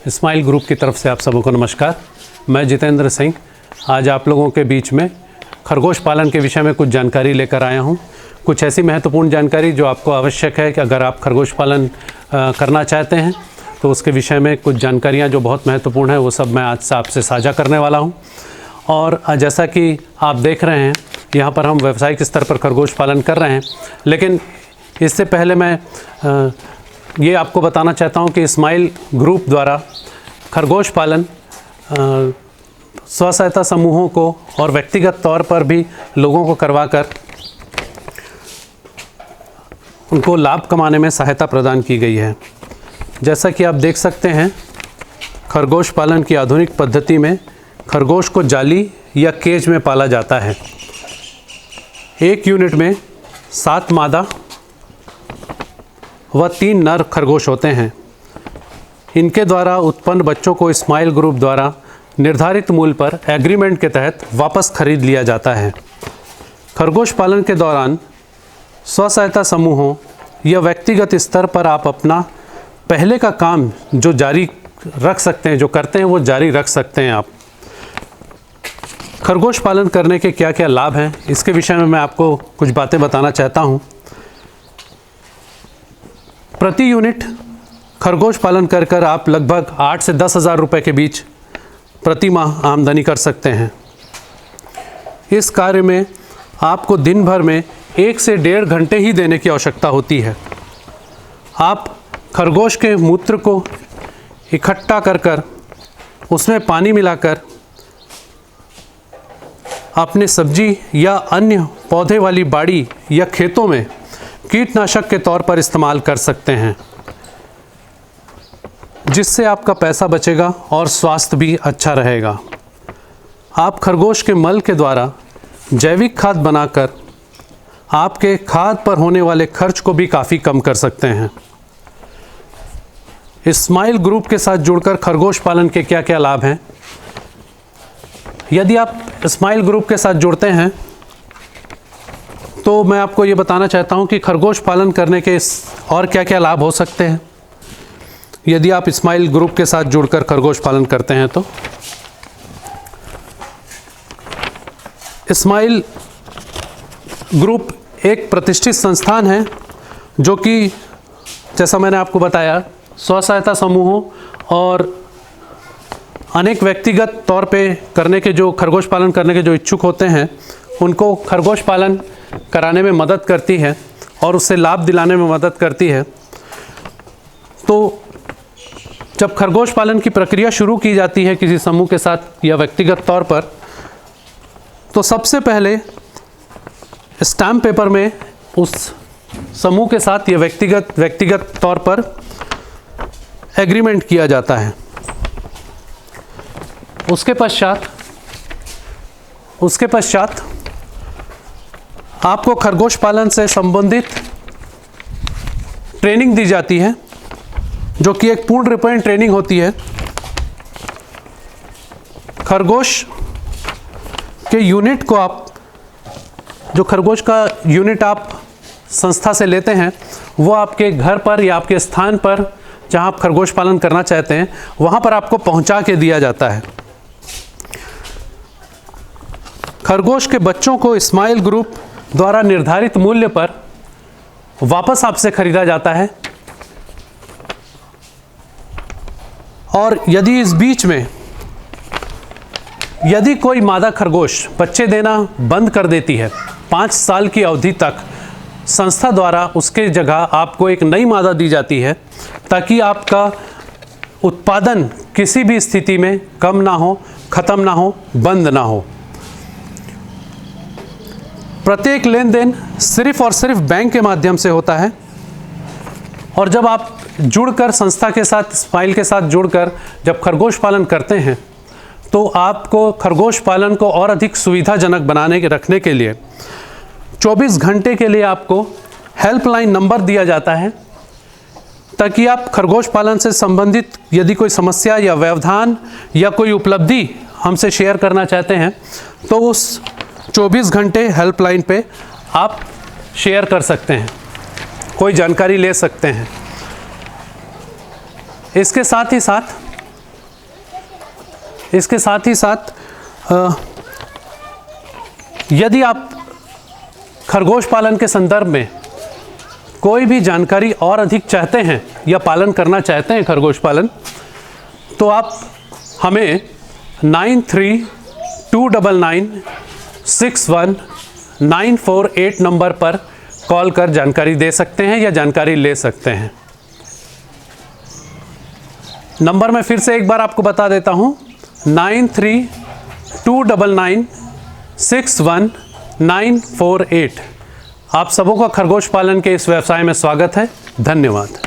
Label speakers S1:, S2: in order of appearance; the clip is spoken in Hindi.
S1: स्माइल ग्रुप की तरफ से आप सबों को नमस्कार। मैं जितेंद्र सिंह आज आप लोगों के बीच में खरगोश पालन के विषय में कुछ जानकारी लेकर आया हूं। कुछ ऐसी महत्वपूर्ण जानकारी जो आपको आवश्यक है कि अगर आप खरगोश पालन करना चाहते हैं तो उसके विषय में कुछ जानकारियां जो बहुत महत्वपूर्ण है वो सब मैं आज से आपसे साझा करने वाला हूं। और जैसा कि आप देख रहे हैं यहाँ पर हम व्यावसायिक स्तर पर खरगोश पालन कर रहे हैं, लेकिन इससे पहले मैं ये आपको बताना चाहता हूँ कि स्माइल ग्रुप द्वारा खरगोश पालन स्व सहायता समूहों को और व्यक्तिगत तौर पर भी लोगों को करवाकर उनको लाभ कमाने में सहायता प्रदान की गई है। जैसा कि आप देख सकते हैं, खरगोश पालन की आधुनिक पद्धति में खरगोश को जाली या केज में पाला जाता है। एक यूनिट में 7 मादा व 3 नर खरगोश होते हैं। इनके द्वारा उत्पन्न बच्चों को स्माइल ग्रुप द्वारा निर्धारित मूल्य पर एग्रीमेंट के तहत वापस खरीद लिया जाता है। खरगोश पालन के दौरान स्व सहायता समूहों या व्यक्तिगत स्तर पर आप अपना पहले का काम जो जारी रख सकते हैं, जो करते हैं वो जारी रख सकते हैं। आप खरगोश पालन करने के क्या क्या लाभ हैं इसके विषय में मैं आपको कुछ बातें बताना चाहता हूँ। प्रति यूनिट खरगोश पालन कर आप लगभग 8 से 10 हज़ार रुपये के बीच प्रति माह आमदनी कर सकते हैं। इस कार्य में आपको दिन भर में 1 से 1.5 घंटे ही देने की आवश्यकता होती है। आप खरगोश के मूत्र को इकट्ठा कर उसमें पानी मिलाकर अपने सब्जी या अन्य पौधे वाली बाड़ी या खेतों में कीटनाशक के तौर पर इस्तेमाल कर सकते हैं, जिससे आपका पैसा बचेगा और स्वास्थ्य भी अच्छा रहेगा। आप खरगोश के मल के द्वारा जैविक खाद बनाकर आपके खाद पर होने वाले खर्च को भी काफ़ी कम कर सकते हैं। स्माइल ग्रुप के साथ जुड़कर खरगोश पालन के क्या क्या लाभ हैं। यदि आप स्माइल ग्रुप के साथ जुड़ते हैं तो मैं आपको ये बताना चाहता हूँ कि खरगोश पालन करने के और क्या क्या लाभ हो सकते हैं यदि आप स्माइल ग्रुप के साथ जुड़कर खरगोश पालन करते हैं। तो स्माइल ग्रुप एक प्रतिष्ठित संस्थान है जो कि जैसा मैंने आपको बताया स्व सहायता समूहों और अनेक व्यक्तिगत तौर पे करने के जो खरगोश पालन करने के जो इच्छुक होते हैं उनको खरगोश पालन कराने में मदद करती है और उससे लाभ दिलाने में मदद करती है। तो जब खरगोश पालन की प्रक्रिया शुरू की जाती है किसी समूह के साथ या व्यक्तिगत तौर पर, तो सबसे पहले स्टैम्प पेपर में उस समूह के साथ या व्यक्तिगत तौर पर एग्रीमेंट किया जाता है। उसके पश्चात आपको खरगोश पालन से संबंधित ट्रेनिंग दी जाती है, जो कि एक पूर्ण रूपेण ट्रेनिंग होती है। खरगोश के यूनिट को आप जो खरगोश का यूनिट आप संस्था से लेते हैं वो आपके घर पर या आपके स्थान पर जहां आप खरगोश पालन करना चाहते हैं वहां पर आपको पहुंचा के दिया जाता है। खरगोश के बच्चों को स्माइल ग्रुप द्वारा निर्धारित मूल्य पर वापस आपसे खरीदा जाता है। और यदि इस बीच में यदि कोई मादा खरगोश बच्चे देना बंद कर देती है 5 साल की अवधि तक, संस्था द्वारा उसके जगह आपको एक नई मादा दी जाती है ताकि आपका उत्पादन किसी भी स्थिति में कम ना हो, खत्म ना हो, बंद ना हो। प्रत्येक लेन देन सिर्फ और सिर्फ बैंक के माध्यम से होता है। और जब आप जुड़कर संस्था के साथ, स्माइल के साथ जुड़कर जब खरगोश पालन करते हैं तो आपको खरगोश पालन को और अधिक सुविधाजनक बनाने के रखने के लिए 24 घंटे के लिए आपको हेल्पलाइन नंबर दिया जाता है, ताकि आप खरगोश पालन से संबंधित यदि कोई समस्या या व्यवधान या कोई उपलब्धि हमसे शेयर करना चाहते हैं तो उस 24 घंटे हेल्पलाइन पे आप शेयर कर सकते हैं, कोई जानकारी ले सकते हैं। इसके साथ ही साथ इसके साथ ही साथ यदि आप खरगोश पालन के संदर्भ में कोई भी जानकारी और अधिक चाहते हैं या पालन करना चाहते हैं खरगोश पालन, तो आप हमें 9329961948 नंबर पर कॉल कर जानकारी दे सकते हैं या जानकारी ले सकते हैं। नंबर मैं फिर से एक बार आपको बता देता हूँ, 9329961948। आप सबों का खरगोश पालन के इस व्यवसाय में स्वागत है। धन्यवाद।